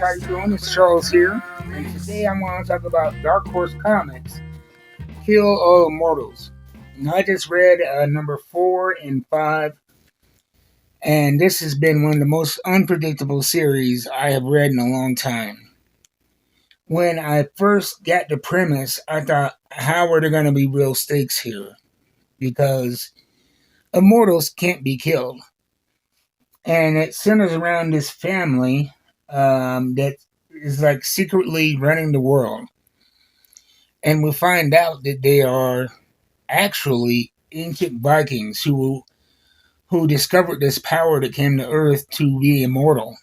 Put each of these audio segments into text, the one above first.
How you doing? It's Charles here, and today I want to talk about Dark Horse Comics, Kill All Immortals. And I just read number 4 and 5, and this has been one of the most unpredictable series I have read in a long time. When I first got the premise, I thought, how are there going to be real stakes here? Because immortals can't be killed. And it centers around this family that is like secretly running the world. And we find out that they are actually ancient Vikings who discovered this power that came to Earth to be immortal.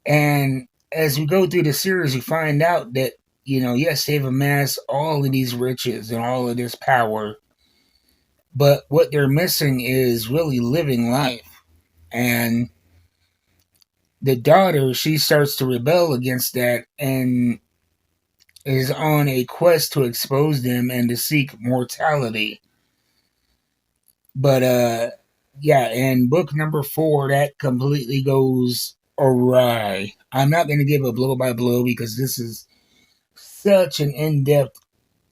And as we go through the series, we find out that, yes, they've amassed all of these riches and all of this power, but what they're missing is really living life. And the daughter, she starts to rebel against that and is on a quest to expose them and to seek mortality. But yeah, in book number 4, that completely goes awry. I'm not going to give a blow by blow because this is such an in-depth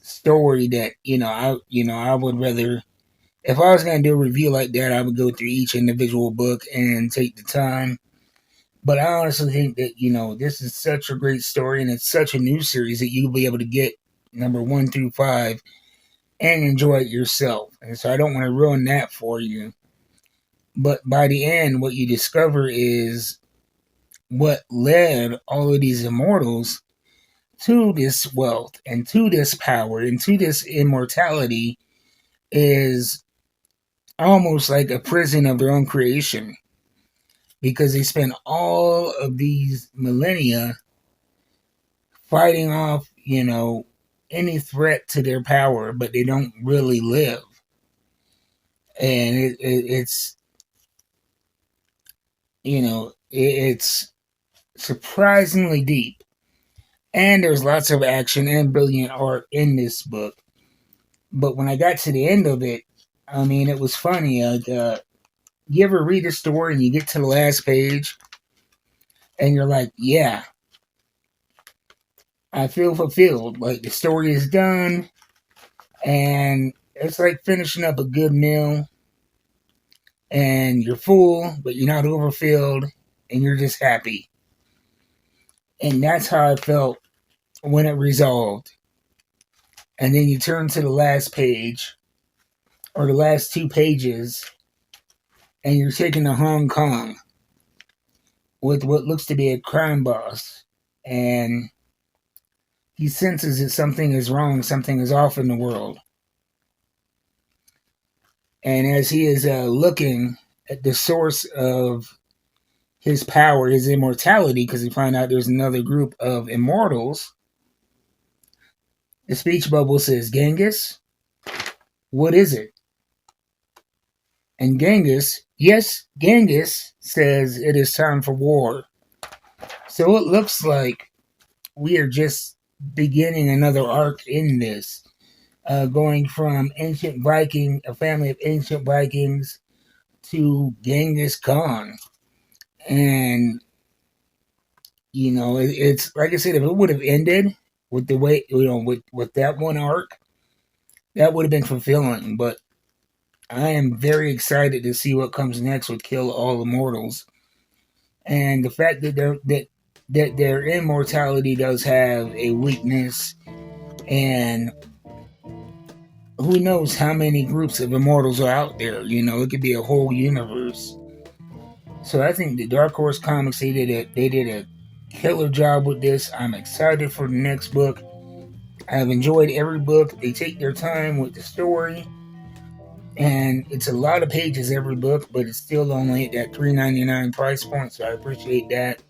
story that I would rather, if I was going to do a review like that, I would go through each individual book and take the time. But I honestly think that this is such a great story, and it's such a new series that you'll be able to get number 1 through 5 and enjoy it yourself. And so I don't want to ruin that for you. But by the end, what you discover is what led all of these immortals to this wealth and to this power and to this immortality is almost like a prison of their own creation. Because they spent all of these millennia fighting off, any threat to their power, but they don't really live. And it's it's surprisingly deep. And there's lots of action and brilliant art in this book. But when I got to the end of it, I mean, it was funny. You ever read a story and you get to the last page and you're like, yeah, I feel fulfilled. Like the story is done and it's like finishing up a good meal and you're full, but you're not overfilled and you're just happy. And that's how I felt when it resolved. And then you turn to the last page or the last 2 pages and you're taken to Hong Kong with what looks to be a crime boss. And he senses that something is wrong, something is off in the world. And as he is looking at the source of his power, his immortality, because he finds out there's another group of immortals, the speech bubble says, Genghis, what is it? And Genghis says it is time for war. So it looks like we are just beginning another arc in this. Going from a family of ancient Vikings, to Genghis Khan. And, it's like I said, if it would have ended with the way, with that one arc, that would have been fulfilling. But I am very excited to see what comes next with Kill All Immortals. And the fact that their immortality does have a weakness, and who knows how many groups of immortals are out there. It could be a whole universe. So I think the Dark Horse Comics, they did a killer job with this. I'm excited for the next book. I've enjoyed every book. They take their time with the story, and it's a lot of pages every book, but it's still only at that $3.99 price point, so I appreciate that.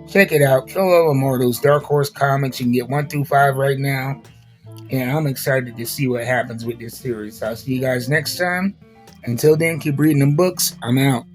Check it out, Kill All Immortals, Dark Horse Comics. You can get 1 through 5 right now, and I'm excited to see what happens with this series. So I'll see you guys next time. Until then, keep reading the books. I'm out.